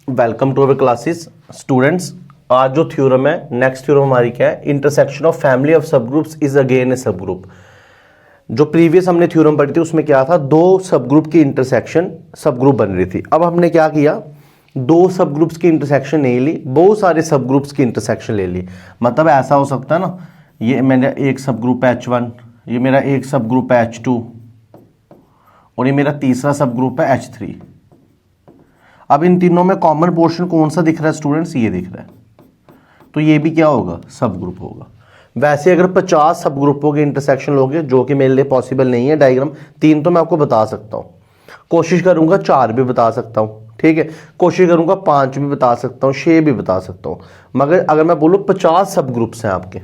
Welcome to our classes students. आज जो theorem है, नेक्स्ट थ्योरम हमारी क्या है? Intersection of family of subgroups is again a subgroup. जो प्रीवियस हमने थ्योरम पढ़ी थी उसमें क्या था? दो सब ग्रुप की इंटरसेक्शन सब ग्रुप बन रही थी। अब हमने क्या किया? दो सब ग्रुप्स की इंटरसेक्शन नहीं ली, बहुत सारे सब ग्रुप्स की इंटरसेक्शन ले ली। मतलब ऐसा हो सकता है ना, ये मेरा एक सब ग्रुप है H1, ये मेरा एक सब ग्रुप है H2 और ये मेरा तीसरा सब ग्रुप है H3। अब इन तीनों में कॉमन पोर्शन कौन सा दिख रहा है स्टूडेंट्स? ये दिख रहा है, तो ये भी क्या होगा? सब ग्रुप होगा। वैसे अगर 50 सब ग्रुपों के इंटरसेक्शन लोगे, जो कि मेरे लिए पॉसिबल नहीं है, डायग्राम 3 तो मैं आपको बता सकता हूँ, कोशिश करूंगा 4 भी बता सकता हूँ, ठीक है, कोशिश करूंगा 5 भी बता सकता हूँ, 6 भी बता सकता हूँ। मगर अगर मैं बोलूँ 50 सब ग्रुप्स हैं आपके,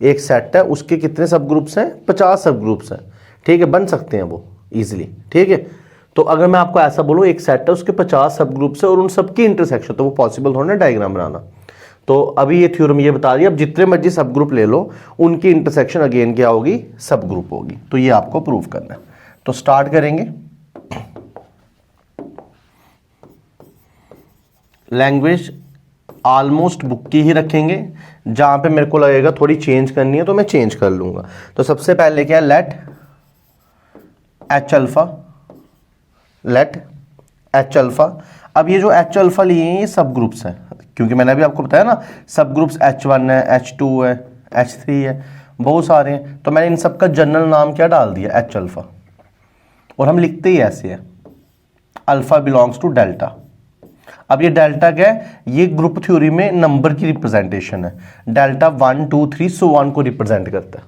एक सेट है उसके कितने सब ग्रुप्स हैं? 50 सब ग्रुप्स हैं, ठीक है, बन सकते हैं वो इजिली, ठीक है। तो अगर मैं आपको ऐसा बोलूँ एक सेट है उसके 50 सब ग्रुप्स है और उन सबकी इंटरसेक्शन, तो वो पॉसिबल थोड़ा ना डायग्राम बनाना। तो अभी ये थ्योरम ये बता रही है, अब जितने मर्जी सब ग्रुप ले लो उनकी इंटरसेक्शन अगेन क्या होगी? सब ग्रुप होगी। तो ये आपको प्रूव करना है। तो स्टार्ट करेंगे। लैंग्वेज ऑलमोस्ट बुक की ही रखेंगे, जहां पे मेरे को लगेगा थोड़ी चेंज करनी है तो मैं चेंज कर लूंगा। तो सबसे पहले क्या है? Let H alpha. अब ये जो एच अल्फा लिए हैं ये सब ग्रुप्स हैं, क्योंकि मैंने अभी आपको बताया ना सब ग्रुप्स H1 है, H2 है, H3 है, बहुत सारे हैं। तो मैंने इन सब का जनरल नाम क्या डाल दिया? H alpha. और हम लिखते ही ऐसे है, अल्फा बिलोंग्स टू डेल्टा। अब ये डेल्टा क्या है? ये ग्रुप थ्योरी में नंबर की रिप्रेजेंटेशन है। डेल्टा 1 2 3 सो 1 को रिप्रेजेंट करता है।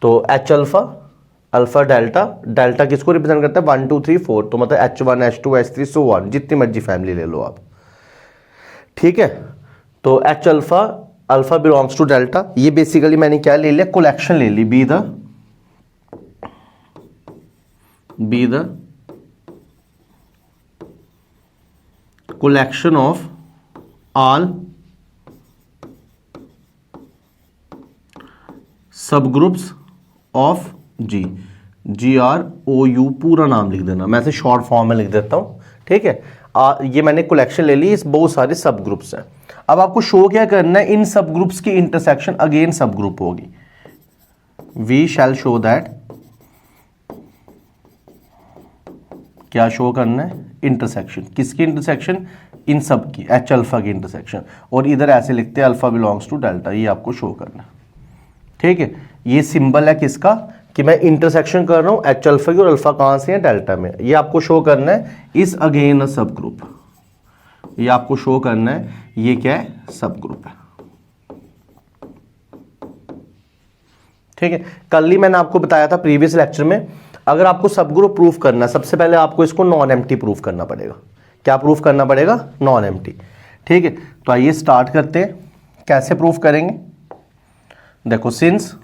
तो H alpha, alpha delta, delta किसको रिप्रेजेंट करता है? 1 2 3 4, तो मतलब H1 H2 H3 सो 1, जितनी मर्जी फैमिली ले लो आप, ठीक है। तो H alpha, alpha belongs to delta, ये बेसिकली मैंने क्या ले लिया? कलेक्शन ले ली, be the collection of all subgroups of GROU, पूरा नाम लिख देना, मैं ऐसे शॉर्ट फॉर्म में लिख देता हूं, ठीक है। ये मैंने कलेक्शन ले ली, इस बहुत सारे सब ग्रुप्स हैं। अब आपको शो क्या करना है? इन सब ग्रुप्स की इंटरसेक्शन अगेन सब ग्रुप होगी। वी शैल शो दैट, क्या शो करना है? इंटरसेक्शन। किसकी इंटरसेक्शन? इन सब की, एच अल्फा की इंटरसेक्शन। और इधर ऐसे लिखते हैं अल्फा बिलोंग्स टू डेल्टा, ये आपको शो करना है, ठीक है। ये सिंबल है किसका? कि मैं इंटरसेक्शन कर रहा हूं एच अल्फा की, और अल्फा कहां से है? डेल्टा में। ये आपको शो करना है इस अगेन अ सब ग्रुप, ये आपको शो करना है ये क्या है? सब ग्रुप है, ठीक है। कल ही मैंने आपको बताया था प्रीवियस लेक्चर में, अगर आपको सब ग्रुप प्रूफ करना है, सबसे पहले आपको इसको नॉन एम्प्टी प्रूफ करना पड़ेगा। क्या प्रूफ करना पड़ेगा? नॉन एम्प्टी, ठीक है। तो आइए स्टार्ट करते हैं। कैसे प्रूफ करेंगे? देखो, सिंस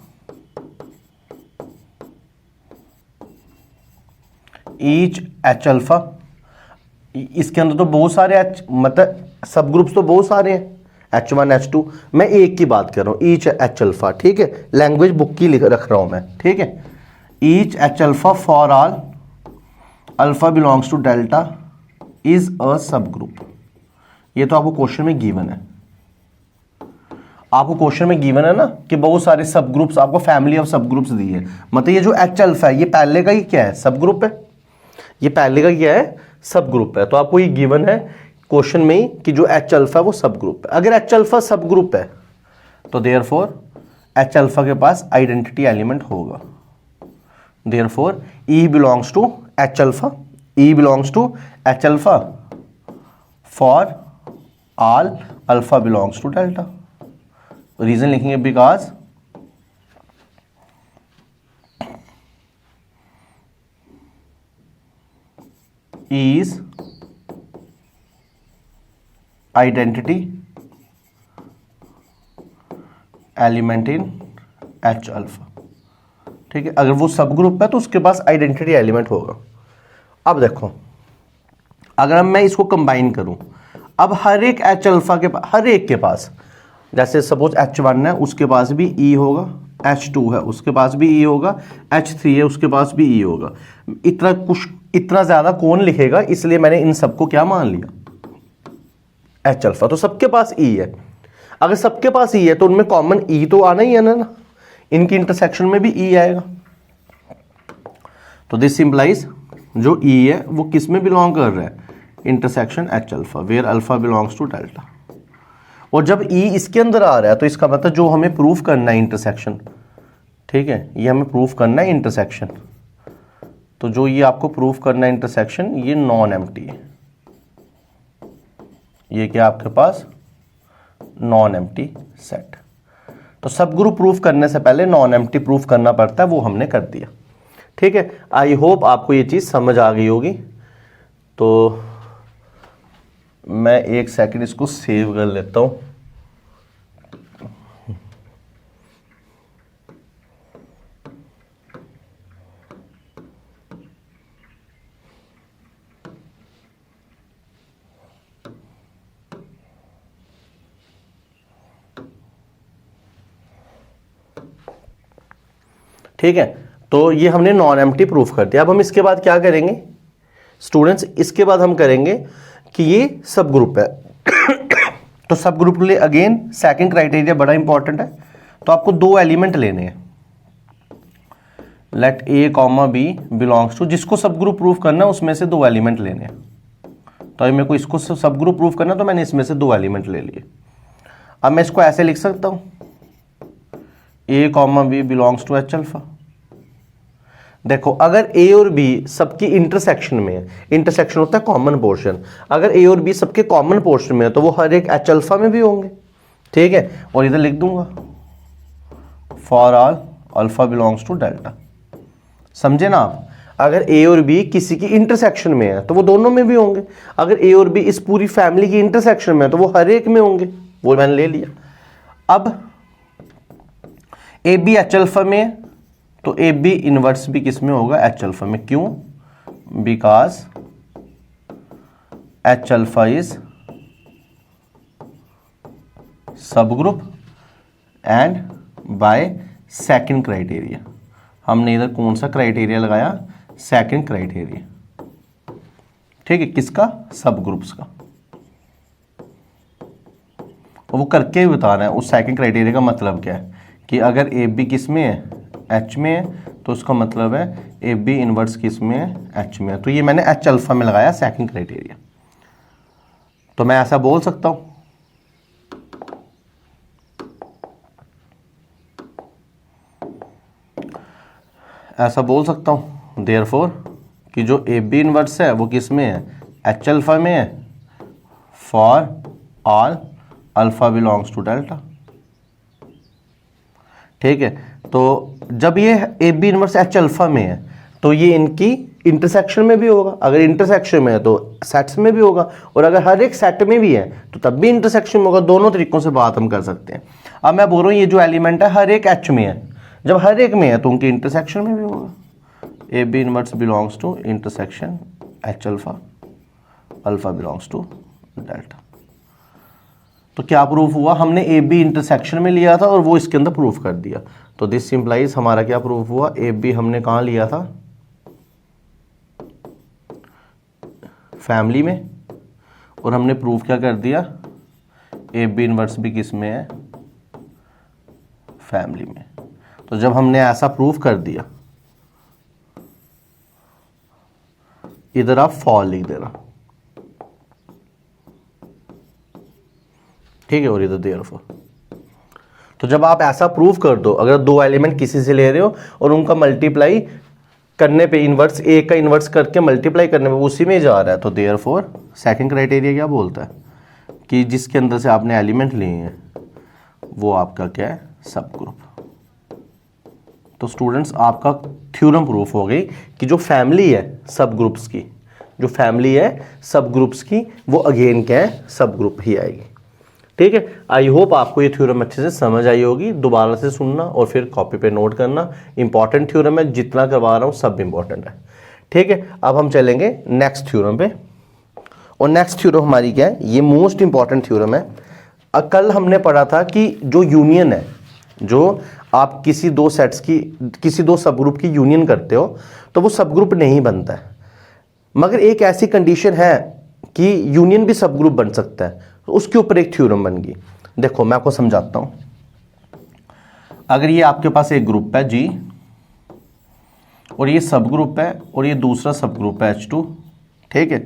ईच एच अल्फा, इसके अंदर तो बहुत सारे एच, मतलब सब ग्रुप्स तो बहुत सारे हैं, H1 H2, मैं एक की बात कर रहा हूं, ईच एच अल्फा, ठीक है। लैंग्वेज बुक की रख रहा हूं मैं, ठीक है। Each H alpha for all alpha belongs to delta is a subgroup. ये तो आपको क्वेश्चन में गिवन है, आपको क्वेश्चन में गिवन है ना कि बहुत सारे सब ग्रुप्स, आपको फैमिली ऑफ सब ग्रुप्स दी है। मतलब ये जो एच अल्फा है ये पहले का ही क्या है? सब ग्रुप है। ये पहले का क्या है? सब ग्रुप है। तो आपको ये गिवन है क्वेश्चन में ही कि जो एच अल्फा है वो सब ग्रुप है। अगर एच अल्फा सब ग्रुप है तो देयरफॉर एच अल्फा के पास आइडेंटिटी एलिमेंट होगा। Therefore E belongs to H alpha, E belongs to H alpha for all alpha belongs to delta. Reason लिखेंगे because is identity element in H alpha, ठीक है। अगर वो सब ग्रुप है तो उसके पास आइडेंटिटी एलिमेंट होगा। अब देखो, अगर मैं इसको कंबाइन करूं, अब हर एक एच अल्फा के पास, हर एक के पास, जैसे सपोज H1 है उसके पास भी E होगा, H2 है उसके पास भी E होगा, H3 है उसके पास भी E होगा। इतना ज़्यादा कौन लिखेगा, इसलिए मैंने इन सबको क्या मान लिया, एच अल्फा, तो सबके पास ई है। अगर सबके पास ई है तो उनमें कॉमन ई तो आना ही है ना, इनकी इंटरसेक्शन में भी ई आएगा। तो दिस इंप्लाइज जो ई है वो किस में बिलोंग कर रहा है, intersection H alpha, where alpha belongs to delta. और जब ई इसके अंदर आ रहा है तो इसका मतलब जो हमें प्रूफ करना है इंटरसेक्शन, ठीक है, ये हमें प्रूफ करना है इंटरसेक्शन। तो जो ये आपको प्रूफ करना है इंटरसेक्शन, ये नॉन एम्प्टी है, ये क्या आपके पास नॉन एम्प्टी सेट। तो सब ग्रुप प्रूफ करने से पहले नॉन एम्प्टी प्रूफ करना पड़ता है, वो हमने कर दिया। ठीक है, आई होप आपको ये चीज समझ आ गई होगी। तो मैं एक सेकंड इसको सेव कर लेता हूं। ठीक है, तो ये हमने नॉन एम्प्टी प्रूफ कर दिया। अब हम इसके बाद क्या करेंगे स्टूडेंट्स, इसके बाद हम करेंगे कि ये सब ग्रुप है। तो सब ग्रुप के लिए अगेन सेकंड क्राइटेरिया बड़ा इंपॉर्टेंट है। तो आपको दो एलिमेंट लेने हैं, let a comma b belongs to, जिसको सब ग्रुप प्रूफ करना है उसमें से दो एलिमेंट लेने हैं। तो मेरे को इसको सब ग्रुप प्रूफ करना, तो मैंने इसमें से दो एलिमेंट ले लिए। अब मैं इसको ऐसे लिख सकता हूं, a comma b belongs to H alpha. देखो अगर ए और बी सबकी इंटरसेक्शन में है, इंटरसेक्शन होता है कॉमन पोर्शन, अगर ए और बी सबके कॉमन पोर्शन में है तो वो हर एक एच अल्फा में भी होंगे। ठीक है, और इधर लिख दूंगा for all alpha belongs to delta. समझे ना आप, अगर ए और बी किसी की इंटरसेक्शन में है तो वो दोनों में भी होंगे, अगर ए और बी इस पूरी फैमिली की इंटरसेक्शन में है तो वो हर एक में होंगे, वो मैंने ले लिया। अब ए बी एच अल्फा में है तो ए बी इनवर्स भी किस में होगा, एच अल्फा में। क्यों, बिकॉज एच अल्फा इज सब group and by second criteria. हमने इधर कौन सा क्राइटेरिया लगाया, सेकंड क्राइटेरिया। ठीक है, किसका, सब ग्रुप्स का। और वो करके ही बता रहे हैं उस सेकंड क्राइटेरिया का मतलब क्या है, कि अगर ए बी किस में है, एच में है, तो उसका मतलब है ए बी इनवर्स किस में है, एच में है। तो ये मैंने एच अल्फा में लगाया सेकंड क्राइटेरिया। तो मैं ऐसा बोल सकता हूं, ऐसा बोल सकता हूं देयरफॉर कि जो ए बी इनवर्स है वो किस में है, एच अल्फा में है, for all alpha belongs to delta. ठीक है, तो जब ये a B inverse H alpha में है तो ये इनकी इंटरसेक्शन में भी होगा, अगर इंटरसेक्शन में है तो सेट्स में भी होगा, और अगर हर एक सेट में भी है तो तब भी इंटरसेक्शन में होगा। दोनों तरीकों से बात हम कर सकते हैं। अब मैं बोल रहा हूं ये जो एलिमेंट है हर एक एच में है, जब हर एक में है तो उनकी इंटरसेक्शन में भी होगा। A B inverse belongs to intersection H alpha, alpha belongs to delta. तो क्या प्रूफ हुआ, हमने ए बी इंटरसेक्शन में लिया था और वो इसके अंदर प्रूफ कर दिया। तो दिस सिंप्लाइज हमारा क्या प्रूफ हुआ, ए बी हमने कहां लिया था, फैमिली में, और हमने प्रूफ क्या कर दिया, ए बी इनवर्स भी किस में है, फैमिली में। तो जब हमने ऐसा प्रूफ कर दिया, इधर आप फॉर लिख देना, ठीक है, और इधर देयरफॉर। तो जब आप ऐसा प्रूफ कर दो, अगर दो एलिमेंट किसी से ले रहे हो और उनका मल्टीप्लाई करने पे, इनवर्स ए का इनवर्स करके मल्टीप्लाई करने पे उसी में जा रहा है, तो देयरफॉर सेकंड क्राइटेरिया क्या बोलता है कि जिसके अंदर से आपने एलिमेंट लिए हैं वो आपका क्या है, सब ग्रुप। तो स्टूडेंट्स आपका थ्योरम प्रूफ हो गई कि जो फैमिली है सब ग्रुप्स की, जो फैमिली है सब ग्रुप्स की, वो अगेन क्या है, सब ग्रुप ही आएगी। ठीक है, आई होप आपको ये थ्योरम अच्छे से समझ आई होगी। दोबारा से सुनना और फिर कॉपी पे नोट करना। इंपॉर्टेंट थ्योरम है, जितना करवा रहा हूँ सब इंपॉर्टेंट है। ठीक है, अब हम चलेंगे नेक्स्ट थ्योरम पे, और नेक्स्ट थ्योरम हमारी क्या है, ये मोस्ट इंपॉर्टेंट थ्योरम है। कल हमने पढ़ा था कि जो यूनियन है, जो आप किसी दो सेट्स की, किसी दो सब ग्रुप की यूनियन करते हो तो वो सब ग्रुप नहीं बनता है, मगर एक ऐसी कंडीशन है कि यूनियन भी सब ग्रुप बन सकता है, तो उसके ऊपर एक थ्योरम बन गई। देखो मैं आपको समझाता हूं। अगर ये आपके पास एक ग्रुप है जी, और ये सब ग्रुप है, और ये दूसरा सब ग्रुप है H2, ठीक है,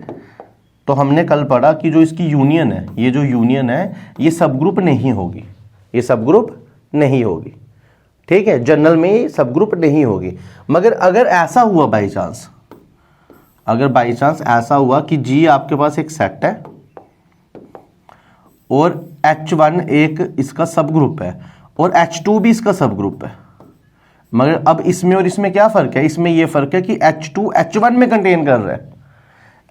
तो हमने कल पढ़ा कि जो इसकी यूनियन है, ये जो यूनियन है ये सब ग्रुप नहीं होगी, ये सब ग्रुप नहीं होगी, ठीक है, जनरल में ये सब ग्रुप नहीं होगी। मगर अगर ऐसा हुआ बाई चांस, अगर बाई चांस ऐसा हुआ कि जी आपके पास एक सेट है और H1 एक इसका सब ग्रुप है और H2 भी इसका सब ग्रुप है, मगर अब इसमें और इसमें क्या फर्क है, इसमें यह फर्क है कि H2 H1 में कंटेन कर रहा है,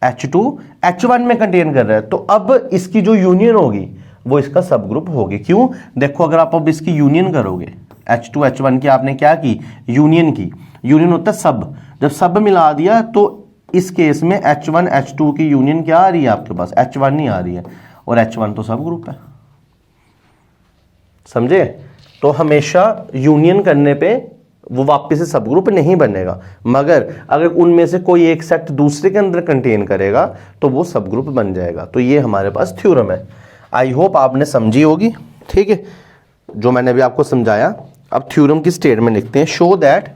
H2 H1 में कंटेन कर रहा है, तो अब इसकी जो यूनियन होगी वो इसका सब ग्रुप होगी। क्यों? देखो अगर आप अब इसकी यूनियन करोगे, H2 H1 की आपने क्या की, यूनियन की। यूनियन होता है सब, जब सब मिला दिया तो इस केस में H1 H2 की यूनियन क्या आ रही है आपके पास, H1 नहीं आ रही है, और H1 तो सब ग्रुप है, समझे? तो हमेशा यूनियन करने पे वो वापस से सब ग्रुप नहीं बनेगा, मगर अगर उनमें से कोई एक सेट दूसरे के अंदर कंटेन करेगा तो वो सब ग्रुप बन जाएगा। तो ये हमारे पास थ्योरम है। आई होप आपने समझी होगी, ठीक है, जो मैंने अभी आपको समझाया। अब थ्योरम की स्टेटमेंट लिखते हैं। Show that,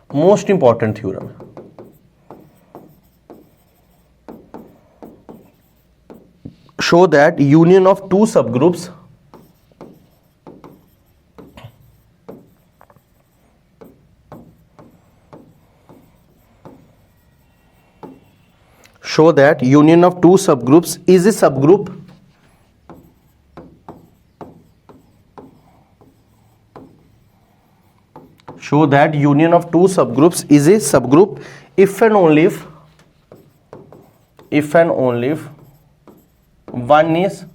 most important theorem है, show that union of two subgroups is a subgroup if and only if one is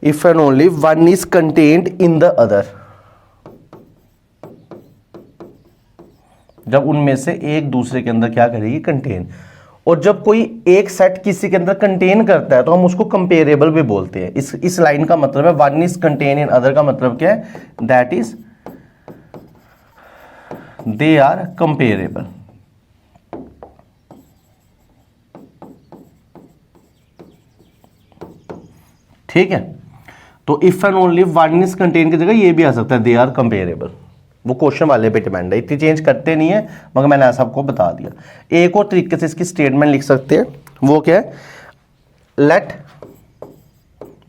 if and only one is contained in the other। जब उनमें से एक दूसरे के अंदर क्या करेगी, कंटेन। और जब कोई एक सेट किसी के अंदर कंटेन करता है तो हम उसको कंपेरेबल भी बोलते हैं। इस लाइन का मतलब है one is contain in other का मतलब क्या है, that is they are comparable. ठीक है, तो if and only one is contain की जगह ये भी आ सकता है दे आर कंपेरेबल। वो क्वेश्चन वाले पे डिपेंड है, इतनी चेंज करते नहीं है, मगर मैंने ऐसा आपको बता दिया। एक और तरीके से इसकी स्टेटमेंट लिख सकते हैं, वो क्या है, लेट,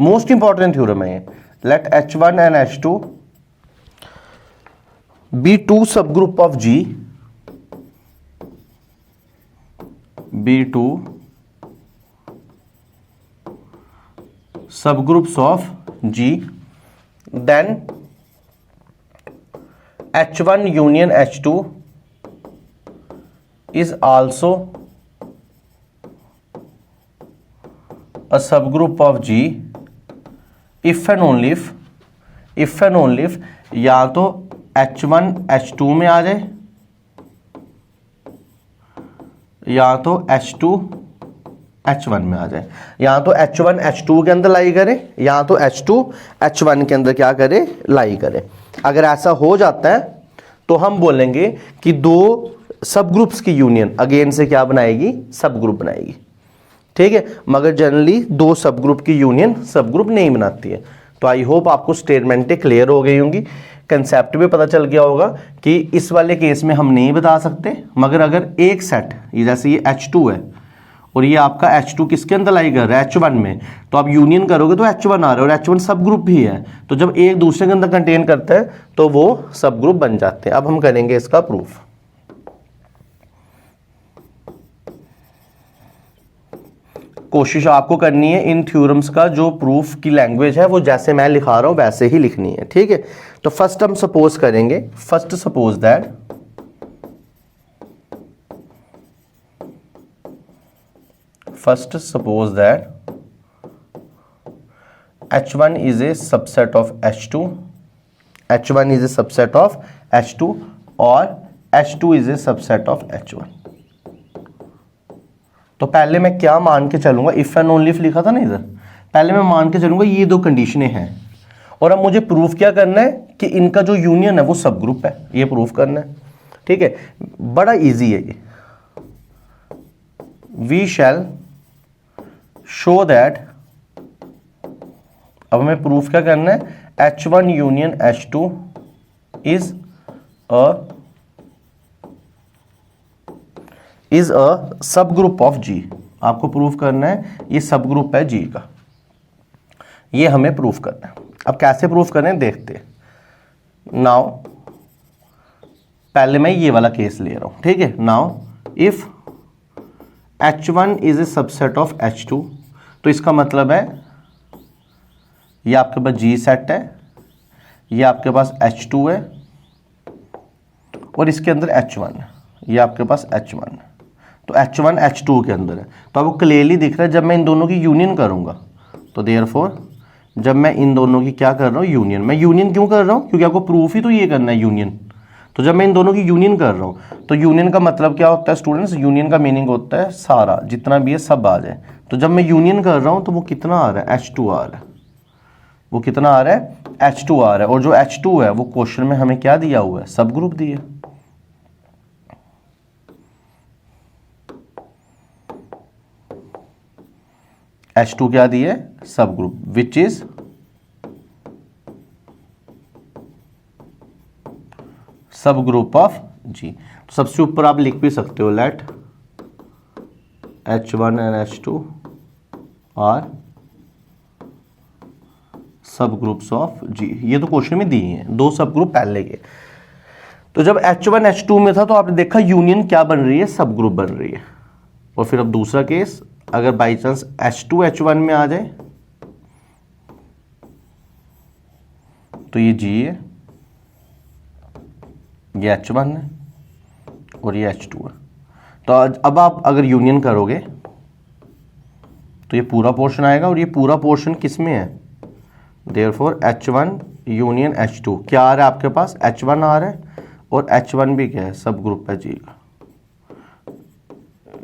मोस्ट इंपॉर्टेंट थ्योरम है ये, let H1 and H2 be two subgroup of G, be two subgroups of G, then H1 union H2 is also a subgroup of G if and only if या तो H1 H2 में आ जाए या तो H2 H1 में आ जाए, या तो H1 H2 के अंदर लाई करे या तो H2 H1 के अंदर क्या करे, लाई करे। अगर ऐसा हो जाता है तो हम बोलेंगे कि दो सब ग्रुप्स की यूनियन अगेन से क्या बनाएगी, सब ग्रुप बनाएगी। ठीक है, मगर जनरली दो सब ग्रुप की यूनियन सब ग्रुप नहीं बनाती है। तो आई होप आपको स्टेटमेंटें क्लियर हो गई होंगी, कंसेप्ट भी पता चल गया होगा कि इस वाले केस में हम नहीं बता सकते, मगर अगर एक सेट, ये जैसे ये H2 है और ये आपका H2 किसके अंदर लाई कर रहा है, H1 में, तो आप यूनियन करोगे तो H1 आ रहा है और H1 सब ग्रुप भी है, तो जब एक दूसरे के अंदर कंटेन करता है तो वो सब ग्रुप बन जाते हैं। अब हम करेंगे इसका प्रूफ। कोशिश आपको करनी है इन थ्योरम्स का जो प्रूफ की लैंग्वेज है वो जैसे मैं लिखा रहा हूं वैसे ही लिखनी है। ठीक है, तो फर्स्ट हम सपोज करेंगे, first suppose that H1 is a subset of H2, H1 is a subset of H2 और H2 is a subset of H1। तो पहले मैं क्या मान के चलूंगा, इफ एंड ओनली इफ लिखा था ना इधर, पहले मैं मान के चलूंगा ये दो कंडीशनें हैं, और अब मुझे प्रूफ क्या करना है कि इनका जो यूनियन है वो सब ग्रुप है, ये प्रूफ करना है। ठीक है, बड़ा इजी है ये। वी शैल शो दैट, अब हमें प्रूफ क्या करना है, H1 union H2 is a subgroup of G। आपको प्रूफ करना है ये सब ग्रुप है G का, ये हमें प्रूफ करना है। अब कैसे प्रूफ करें देखते हैं। नाउ पहले मैं ये वाला केस ले रहा हूं, ठीक है। Now if H1 is a subset of H2, तो इसका मतलब है ये आपके पास G सेट है, ये आपके पास H2 है और इसके अंदर H1 है, ये आपके पास H1 है। तो H1 H2 के अंदर है, तो आपको क्लियरली दिख रहा है जब मैं इन दोनों की यूनियन करूंगा, तो देयरफॉर जब मैं इन दोनों की क्या कर रहा हूँ, यूनियन। मैं यूनियन क्यों कर रहा हूँ, क्योंकि आपको प्रूफ ही तो ये करना है, यूनियन। तो जब मैं इन दोनों की यूनियन कर रहा हूँ, तो यूनियन का मतलब क्या होता है स्टूडेंट्स, यूनियन का मीनिंग होता है सारा जितना भी है सब आ जाए। तो जब मैं यूनियन कर रहा हूँ तो वो कितना आ रहा है, H2 आ रहा है। वो कितना आ रहा है, H2 आ रहा है। और जो H2 है वो क्वेश्चन में हमें क्या दिया हुआ है, सब ग्रुप दिए। H2 क्या दिए, subgroup, which is subgroup of G। तो सबसे ऊपर आप लिख भी सकते हो, let H1 and H2 are subgroups of G। ये तो क्वेश्चन में दिए हैं, दो सब ग्रुप पहले के। तो जब H1 H2 में था तो आपने देखा यूनियन क्या बन रही है, सब ग्रुप बन रही है। और फिर अब दूसरा केस, अगर बाई चांस H2 H1 में आ जाए तो ये G है, ये H1 है और ये H2 है। तो अब आप अगर यूनियन करोगे तो ये पूरा पोर्शन आएगा, और ये पूरा पोर्शन किस में है, देयरफॉर H1 यूनियन H2 क्या आ रहा है आपके पास, H1 आ रहा है, और H1 भी क्या है, सब ग्रुप है G का,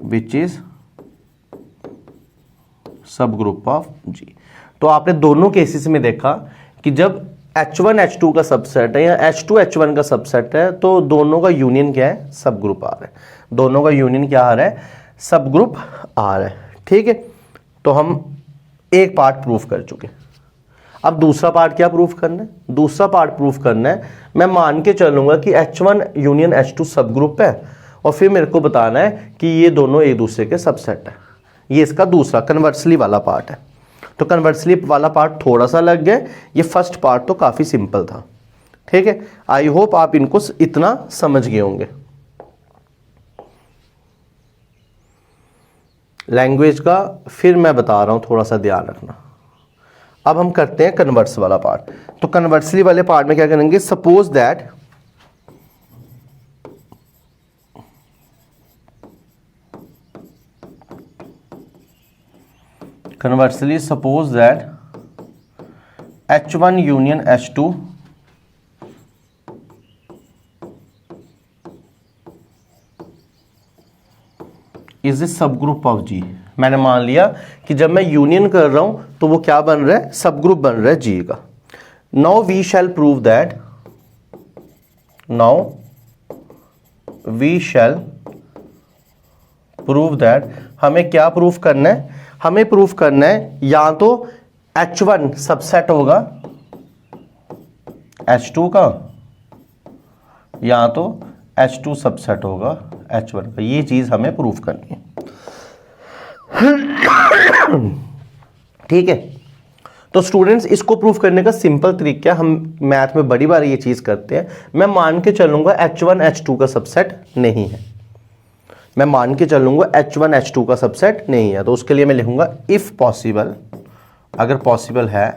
विच is subgroup of G। तो आपने दोनों केसेस में देखा कि जब H1 H2 का सबसेट है या H2 H1 का सबसेट है, तो दोनों का यूनियन क्या है, सब ग्रुप आ रहा है। दोनों का यूनियन क्या आ रहा है, सब ग्रुप आ रहा है, ठीक है। तो हम एक पार्ट प्रूफ कर चुके। अब दूसरा पार्ट क्या प्रूफ करना है, दूसरा पार्ट प्रूफ करना है, मैं मान के चलूंगा कि H1 यूनियन H2 सब ग्रुप है, और फिर मेरे को बताना है कि ये दोनों एक दूसरे के सबसेट है। ये इसका दूसरा कन्वर्सली वाला पार्ट है। तो कन्वर्सली वाला पार्ट थोड़ा सा लग गया, ये फर्स्ट पार्ट तो काफ़ी सिंपल था, ठीक है। आई होप आप इनको इतना समझ गए होंगे। लैंग्वेज का फिर मैं बता रहा हूं, थोड़ा सा ध्यान रखना। अब हम करते हैं कन्वर्स वाला पार्ट। तो कन्वर्सली वाले पार्ट में क्या करेंगे, suppose that conversely suppose that H1 union H2 is a subgroup of G। मैंने मान लिया कि जब मैं यूनियन कर रहा हूं तो वो क्या बन रहा है, सब ग्रुप बन रहा है G का। Now we shall prove that, now we shall prove that, हमें क्या प्रूफ करना है, हमें प्रूफ करना है या तो H1 सबसेट होगा H2 का, या तो H2 सबसेट होगा H1 का। ये चीज हमें प्रूफ करनी है, ठीक है। तो स्टूडेंट्स इसको प्रूफ करने का सिंपल तरीका, हम मैथ में बड़ी बार ये चीज करते हैं। मैं मान के चलूंगा H1 H2 का सबसेट नहीं है, मैं मान के चलूंगा H1 H2 का सबसेट नहीं है, तो उसके लिए मैं लिखूंगा इफ पॉसिबल, अगर पॉसिबल है,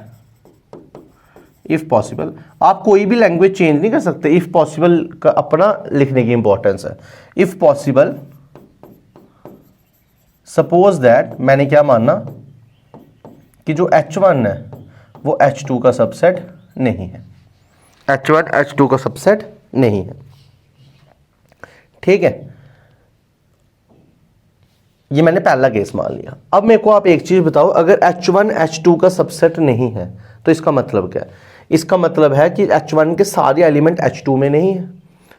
इफ पॉसिबल। आप कोई भी लैंग्वेज चेंज नहीं कर सकते, इफ पॉसिबल का अपना लिखने की इंपॉर्टेंस है। इफ पॉसिबल सपोज दैट, मैंने क्या माना कि जो H1 है वो H2 का सबसेट नहीं है, H1 H2 का सबसेट नहीं है, ठीक है। ये मैंने पहला केस मान लिया। अब मेरे को आप एक चीज बताओ, अगर H1 H2 का सबसेट नहीं है तो इसका मतलब क्या है, इसका मतलब है कि H1 के सारे एलिमेंट H2 में नहीं है।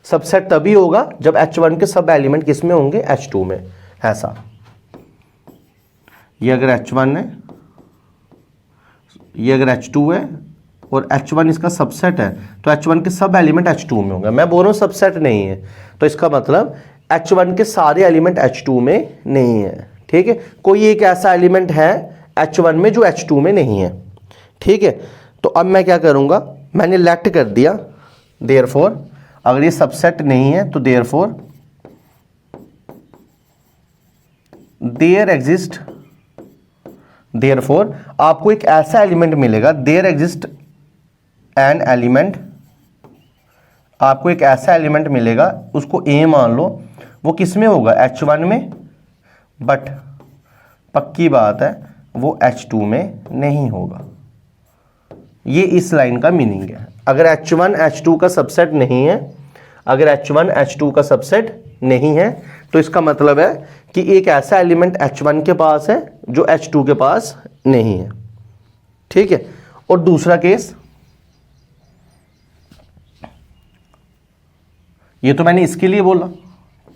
सबसेट तभी होगा जब H1 के सब एलिमेंट किस में होंगे, H2 में। ऐसा, ये अगर H1 है, ये अगर H2 है और H1 इसका सबसेट है, तो H1 के सब एलिमेंट H2 में होंगे। मैं बोल रहा हूँ सबसेट नहीं है, तो इसका मतलब H1 के सारे एलिमेंट H2 में नहीं है। ठीक है, कोई एक ऐसा एलिमेंट है H1 में जो H2 में नहीं है। ठीक है, तो अब मैं क्या करूंगा, मैंने लेट कर दिया देयरफॉर, अगर ये सबसेट नहीं है तो देयरफॉर देयर एग्जिस्ट, देयरफॉर आपको एक ऐसा एलिमेंट मिलेगा, देयर एग्जिस्ट एन एलिमेंट, आपको एक ऐसा एलिमेंट मिलेगा, उसको ए मान लो, वो किस में होगा, H1 में, बट पक्की बात है वो H2 में नहीं होगा। ये इस लाइन का मीनिंग है। अगर H1 H2 का सबसेट नहीं है, अगर H1 H2 का सबसेट नहीं है, तो इसका मतलब है कि एक ऐसा एलिमेंट H1 के पास है जो H2 के पास नहीं है। ठीक है, और दूसरा केस, ये तो मैंने इसके लिए बोला।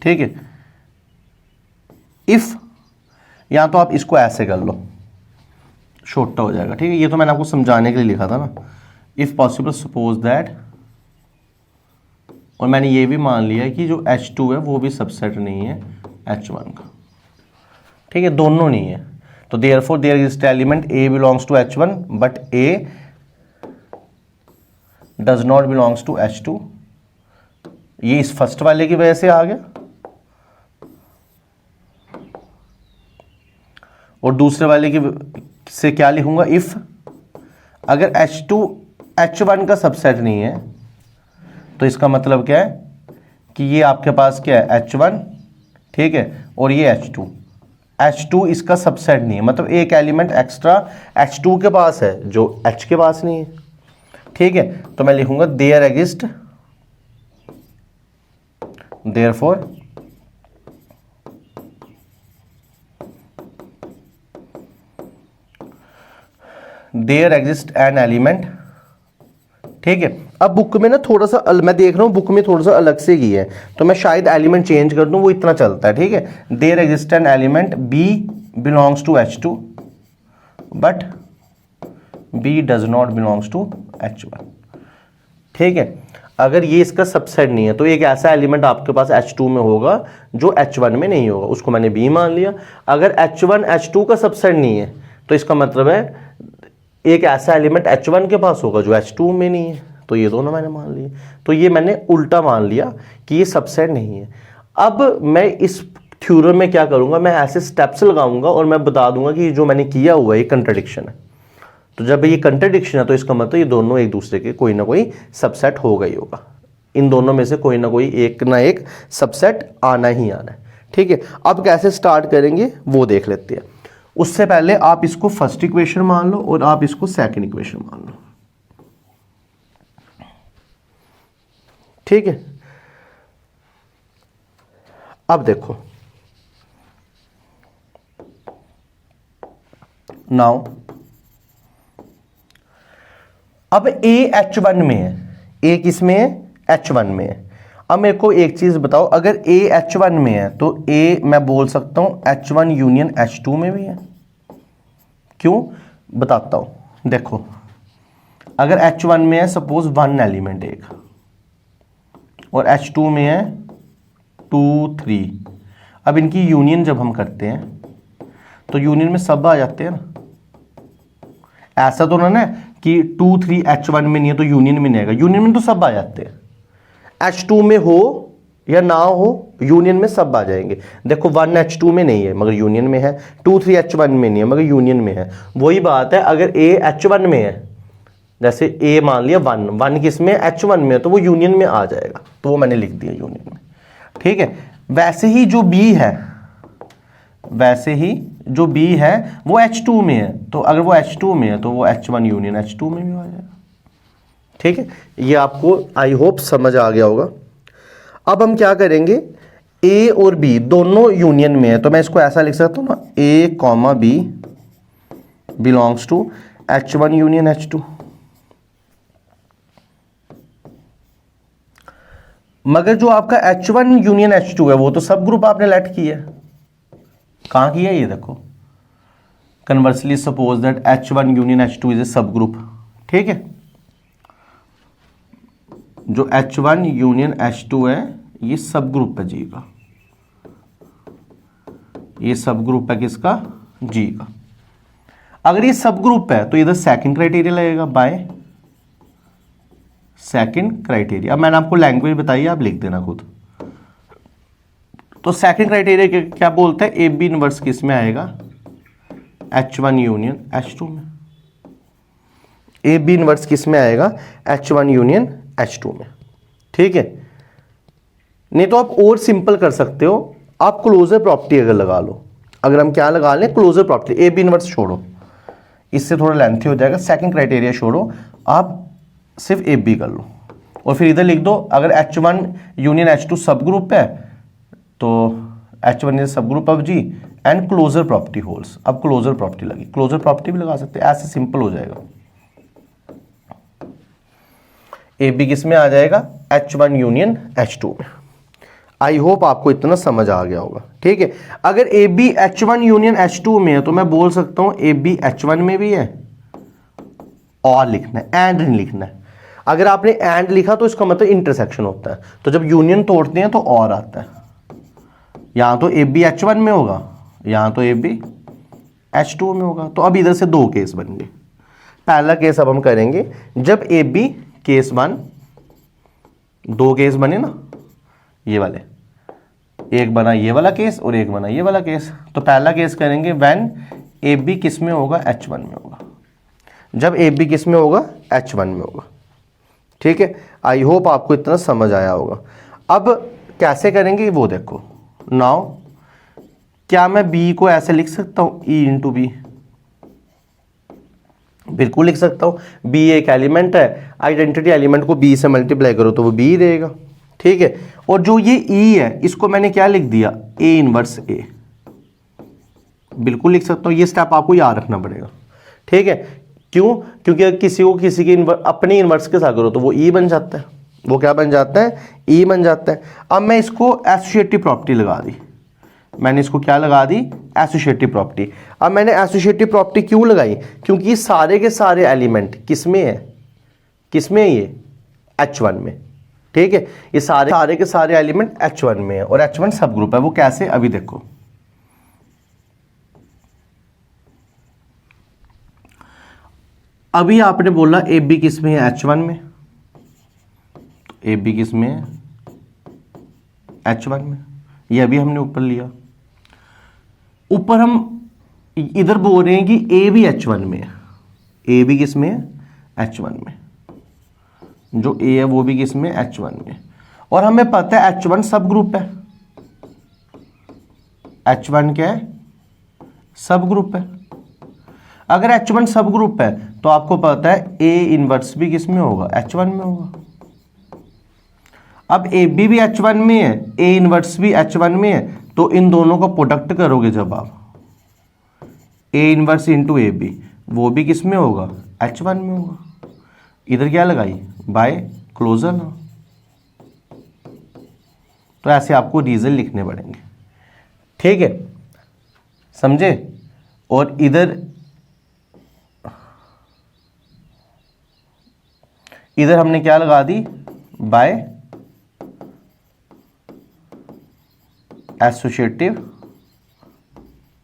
ठीक है, इफ, या तो आप इसको ऐसे कर लो, छोटा हो जाएगा। ठीक है, ये तो मैंने आपको समझाने के लिए लिखा था ना। इफ पॉसिबल सपोज दैट, और मैंने ये भी मान लिया कि जो H2 है वो भी सबसेट नहीं है H1 का। ठीक है, दोनों नहीं है, तो therefore there exist element A belongs to H1 but A does not belongs to H2। ये इस फर्स्ट वाले की वजह से आ गया, और दूसरे वाले की से क्या लिखूंगा, इफ अगर H2 H1 का सबसेट नहीं है, तो इसका मतलब क्या है कि ये आपके पास क्या है, H1, ठीक है, और ये H2, H2 इसका सबसेट नहीं है, मतलब एक एलिमेंट एक्स्ट्रा H2 के पास है जो H के पास नहीं है। ठीक है, तो मैं लिखूंगा there exist, therefore there exist an element. ठीक है, अब बुक में ना थोड़ा सा मैं देख रहा हूं बुक में थोड़ा सा अलग से की है, तो मैं शायद एलिमेंट चेंज कर दूं, वो इतना चलता है। ठीक है, there exist an element B belongs to H2 but B does not belongs to H1। ठीक है, अगर ये इसका सबसेट नहीं है, तो एक ऐसा एलिमेंट आपके पास H2 में होगा जो H1 में नहीं होगा, उसको मैंने B मान लिया। अगर H1 H2 का सबसेट नहीं है, तो इसका मतलब है एक ऐसा एलिमेंट H1 के पास होगा जो H2 में नहीं है, तो ये दोनों मैंने मान लिए। तो ये मैंने उल्टा मान लिया कि ये सबसेट नहीं है। अब मैं इस थ्योरम में क्या करूंगा, मैं ऐसे स्टेप्स लगाऊंगा और मैं बता दूंगा कि जो मैंने किया हुआ है ये कंट्राडिक्शन है। तो जब ये कंट्राडिक्शन है, तो इसका मतलब ये दोनों एक दूसरे के कोई ना कोई सबसेट होगा ही होगा। इन दोनों में से कोई ना कोई एक ना एक सबसेट आना ही आना है। ठीक है, अब कैसे स्टार्ट करेंगे वो देख लेते हैं। उससे पहले आप इसको फर्स्ट इक्वेशन मान लो और आप इसको सेकंड इक्वेशन मान लो। ठीक है, अब देखो, नाउ अब A H1 में है, A किस में है, H1 में है। अब मेरे को एक चीज बताओ, अगर A H1 में है तो A मैं बोल सकता हूं H1 यूनियन H2 में भी है। क्यों, बताता हूं। देखो, अगर H1 में है सपोज 1 एलिमेंट एक, और H2 में है 2 3, अब इनकी यूनियन जब हम करते हैं तो यूनियन में सब आ जाते हैं ना। ऐसा तो ना कि 2 3 H1 में नहीं है तो यूनियन में नहीं आएगा, यूनियन में तो सब आ जाते हैं। H2 में हो या ना हो, यूनियन में सब आ जाएंगे। देखो 1 H2 में नहीं है मगर यूनियन में है, 2 3 H1 में नहीं है मगर यूनियन में है। वही बात है, अगर A H1 में है, जैसे A मान लिया 1 किस में, H1 में, तो वो यूनियन में आ जाएगा, तो वो मैंने लिख दिया यूनियन में। ठीक है, वैसे ही जो B है, वैसे ही जो B है वो H2 में है, तो अगर वो H2 में है तो वो H1 यूनियन H2 में भी आ जाएगा। ठीक है, ये आपको आई होप समझ आ गया होगा। अब हम क्या करेंगे, A और B दोनों यूनियन में है, तो मैं इसको ऐसा लिख सकता हूं ना, A comma B belongs to H1 union H2। मगर जो आपका H1 यूनियन H2 है वो तो सब ग्रुप आपने लेट किया है। कहाँ किया है ये देखो, conversely suppose that H1 union H2 is a सब ग्रुप। ठीक है, जो H1 यूनियन H2 है ये सब ग्रुप है जी का, ये सब ग्रुप है किसका, जी का। अगर ये सब ग्रुप है तो इधर सेकंड क्राइटेरिया लगेगा, बाय सेकंड क्राइटेरिया। अब मैंने आपको लैंग्वेज बताई, आप लिख देना खुद। तो सेकंड क्राइटेरिया क्या बोलते हैं, ए बी इनवर्स किस में आएगा, H1 यूनियन H2 में। ए बी इनवर्स किस में आएगा, H1 यूनियन H2 में। ठीक है, नहीं तो आप और सिंपल कर सकते हो, आप क्लोजर प्रॉपर्टी अगर लगा लो। अगर हम क्या लगा लें, closure property. A B inverse छोड़ो, इससे थोड़ा लेंथी हो जाएगा। सेकंड क्राइटेरिया छोड़ो, आप सिर्फ ए बी कर लो और फिर इधर लिख दो, अगर H1 यूनियन H2 सब ग्रुप है तो H1 is subgroup of G and closure property holds. अब क्लोजर प्रॉपर्टी लगी, क्लोजर प्रॉपर्टी भी लगा सकते हैं, ऐसे सिंपल हो जाएगा। ए बी किस में आ जाएगा, H1 यूनियन H2 में। आई होप आपको इतना समझ आ गया होगा। ठीक है, अगर A B H1 union H2 में है तो मैं बोल सकता हूं ए बी H1 में भी है, और लिखना है, एंड नहीं लिखना है। अगर आपने एंड लिखा तो इसका मतलब इंटरसेक्शन होता है, तो जब यूनियन तोड़ते हैं तो और आता है। यहां तो ए बी H1 में होगा, यहां तो ए बी H2 में होगा। तो अब इधर से दो केस बन गए। पहला केस अब हम करेंगे जब ए बी केस 1, दो केस बने ना ये वाले, एक बना ये वाला केस और एक बना ये वाला केस। तो पहला केस करेंगे व्हेन ए बी किस में होगा, H1 में होगा। जब ए बी किस में होगा, H1 में होगा। ठीक है, आई होप आपको इतना समझ आया होगा। अब कैसे करेंगे वो देखो। नाउ क्या मैं बी को ऐसे लिख सकता हूं, ई इंटू बी? बिल्कुल लिख सकता हूं। बी एक एलिमेंट है, आइडेंटिटी एलिमेंट को बी से मल्टीप्लाई करो तो वो बी रहेगा। ठीक है, और जो ये ई है इसको मैंने क्या लिख दिया, ए इनवर्स ए। बिल्कुल लिख सकता हूं, ये स्टेप आपको याद रखना पड़ेगा। ठीक है, क्यों? क्योंकि अगर किसी को किसी के अपने इनवर्स के साथ करो तो वो ई बन जाता है। वो क्या बन जाता है, ई बन जाता है। अब मैं इसको एसोसिएटिव प्रॉपर्टी लगा दी, मैंने इसको क्या लगा दी, एसोसिएटिव प्रॉपर्टी। अब मैंने एसोसिएटिव प्रॉपर्टी क्यों लगाई, क्योंकि सारे के सारे एलिमेंट किस में है, किस में है ये, H1 में। ठीक है, ये सारे के सारे एलिमेंट H1 में है और H1 सब ग्रुप है। वो कैसे, अभी देखो। अभी आपने बोला ए बी किस में है, H1 में। तो ए बी किस में है, H1 में। ये अभी हमने ऊपर लिया। ऊपर हम इधर बोल रहे हैं कि ए भी H1 में है। ए भी किस में है, H1 में। जो ए है वो भी किस में, H1 में। और हमें पता है H1 सब ग्रुप है। H1 क्या है, सब ग्रुप है। अगर H1 सब ग्रुप है तो आपको पता है ए इनवर्स भी किस में होगा, H1 में होगा। अब ए बी भी H1 में है, ए इनवर्स भी H1 में है, तो इन दोनों का प्रोडक्ट करोगे जब आप, A inverse into A B, वो भी किस में होगा, H1 में होगा। इधर क्या लगाई, बाय क्लोजर ना। तो ऐसे आपको रीजन लिखने पड़ेंगे। ठीक है, समझे। और इधर हमने क्या लगा दी, बाय एसोसिएटिव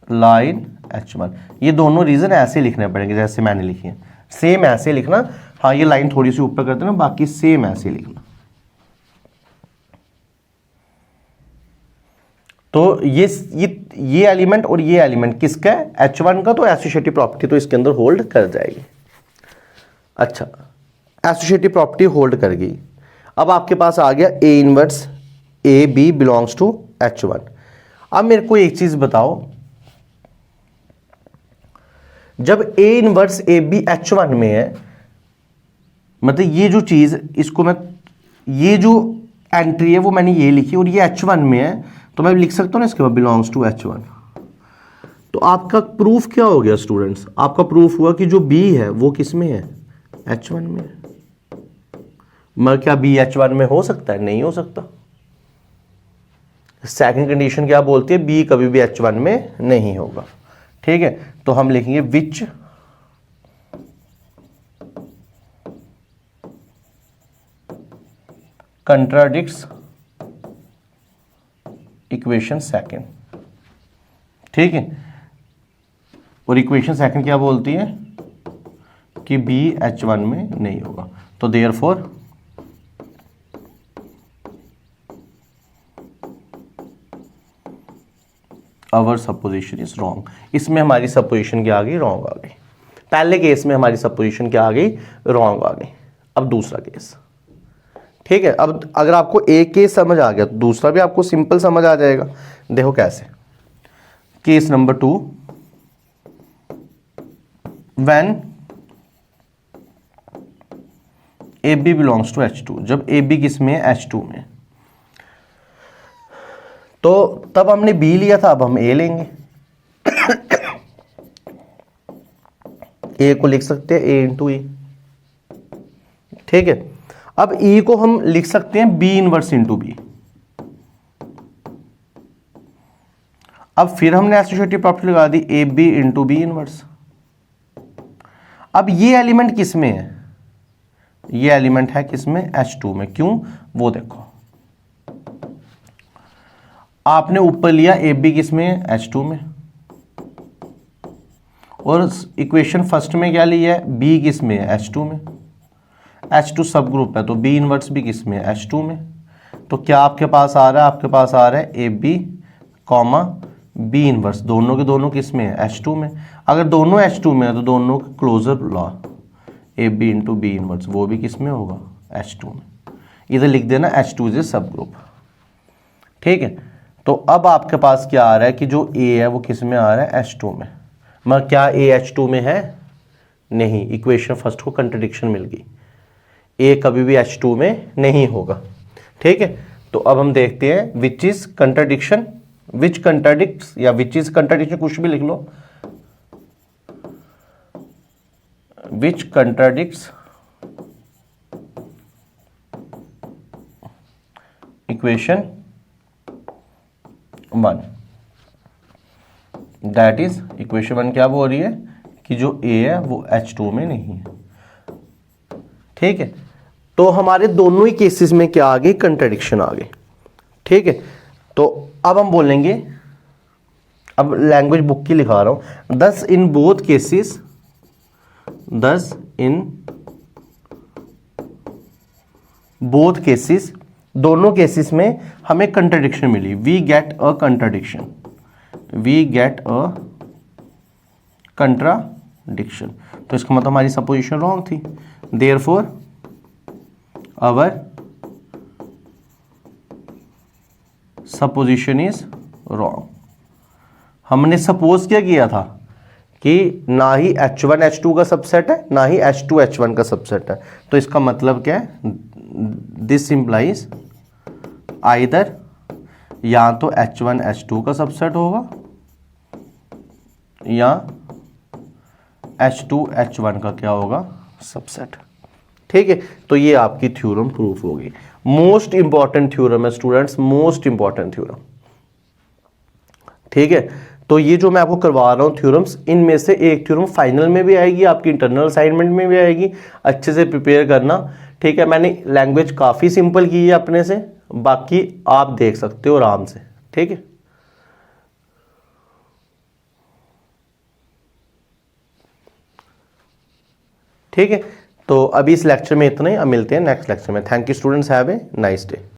लाइन H1। ये दोनों रीजन ऐसे लिखने पड़ेंगे जैसे मैंने लिखी है, सेम ऐसे लिखना। हाँ, ये लाइन थोड़ी सी ऊपर कर देना, बाकी सेम ऐसे लिखना। तो ये एलिमेंट और ये एलिमेंट किसका है, H1 का। तो एसोसिएटिव प्रॉपर्टी तो इसके अंदर होल्ड कर जाएगी। अच्छा, एसोसिएटिव प्रॉपर्टी होल्ड कर गई। अब आपके पास आ गया A inverse A B belongs to H1। अब मेरे को एक चीज बताओ, जब ए इनवर्स ए बी H1 में है, मतलब ये जो चीज, इसको मैं, ये जो एंट्री है वो मैंने ये लिखी और ये H1 में है, तो मैं लिख सकता हूं ना इसके बाद बिलोंग्स टू H1। तो आपका प्रूफ क्या हो गया स्टूडेंट्स, आपका प्रूफ हुआ कि जो बी है वो किस में है, H1 में है। मगर क्या बी H1 में हो सकता है? नहीं हो सकता। सेकंड कंडीशन क्या बोलती है? बी कभी भी H1 में नहीं होगा। ठीक है, तो हम लिखेंगे विच कंट्राडिक्ट्स इक्वेशन सेकंड। ठीक है, और इक्वेशन सेकंड क्या बोलती है कि बी H1 में नहीं होगा। तो therefore our supposition is wrong. इसमें हमारी सपोजिशन क्या आ गई? रॉन्ग आ गई। पहले केस में हमारी सपोजिशन क्या आ गई? रॉन्ग आ गई। अब दूसरा केस। ठीक है, अब अगर आपको एक केस समझ आ गया तो दूसरा भी आपको सिंपल समझ आ जाएगा। देखो कैसे। Case number 2, when AB belongs to H2, जब AB किसमें है? H2 में। तो तब हमने B लिया था, अब हम A लेंगे। A को लिख सकते हैं A इंटू E। ठीक है, अब E को हम लिख सकते हैं B इनवर्स इंटू B। अब फिर हमने एसोसिएटिव प्रॉपर्टी लगा दी AB इंटू B इनवर्स। अब ये एलिमेंट किसमें है? ये एलिमेंट है किसमें? H2 में। क्यों? वो देखो, आपने ऊपर लिया AB किसमें है? H2 में। और इक्वेशन फर्स्ट में क्या लिया है? B किसमें है? H2 में। H2 सब ग्रुप है तो B इनवर्स भी किसमें है? H2 में। तो क्या आपके पास आ रहा है? आपके पास आ रहा है AB कॉमा B इनवर्स, दोनों के दोनों किसमें है? H2 में। अगर दोनों H2 में है तो दोनों का closure law AB into B inverse, वो भी किसमें होगा? H2 में। इधर लिख देना H2 इज ए सब ग्रुप। ठीक है, तो अब आपके पास क्या आ रहा है कि जो A है वो किस में आ रहा है? H2 में। मगर क्या A H2 में है? नहीं, इक्वेशन फर्स्ट को कंट्रडिक्शन मिल गई। A कभी भी H2 में नहीं होगा। ठीक है, तो अब हम देखते हैं विच इज कंट्रडिक्शन, विच कंट्रडिक्ट्स या विच इज कंट्रडिक्शन, कुछ भी लिख लो। विच कंट्रडिक्ट्स इक्वेशन 1, दैट इज इक्वेशन 1 क्या बोल रही है कि जो A है वो H2 में नहीं है। ठीक है, तो हमारे दोनों ही केसेस में क्या आ गई? कंट्रडिक्शन आ गई। ठीक है, तो अब हम बोलेंगे, अब लैंग्वेज बुक की लिखा रहा हूं, दस in both cases, thus in both cases, दोनों केसेस में हमें कंट्रडिक्शन मिली। We get a contradiction, we get a contradiction. तो इसका मतलब हमारी सपोजिशन रॉन्ग थी। Therefore our supposition is wrong. हमने सपोज क्या किया था कि ना ही H1 H2 का सबसेट है, ना ही H2 H1 का सबसेट है। तो इसका मतलब क्या है? दिस इंप्लाइज आइदर या तो H1 H2 का सबसेट होगा या H2 H1 का क्या होगा? सबसेट। ठीक है, तो ये आपकी थ्योरम प्रूफ होगी। मोस्ट इंपॉर्टेंट थ्योरम है स्टूडेंट्स, मोस्ट इंपॉर्टेंट थ्योरम। ठीक है, तो ये जो मैं आपको करवा रहा हूं थ्योरम्स, इनमें से एक थ्योरम फाइनल में भी आएगी, आपकी इंटरनल असाइनमेंट में भी आएगी। अच्छे से प्रिपेयर करना। ठीक है, मैंने लैंग्वेज काफ़ी सिंपल की है अपने से, बाकी आप देख सकते हो आराम से। ठीक है, ठीक है, तो अभी इस लेक्चर में इतना ही। अब मिलते हैं नेक्स्ट लेक्चर में। Thank you students, have a nice day.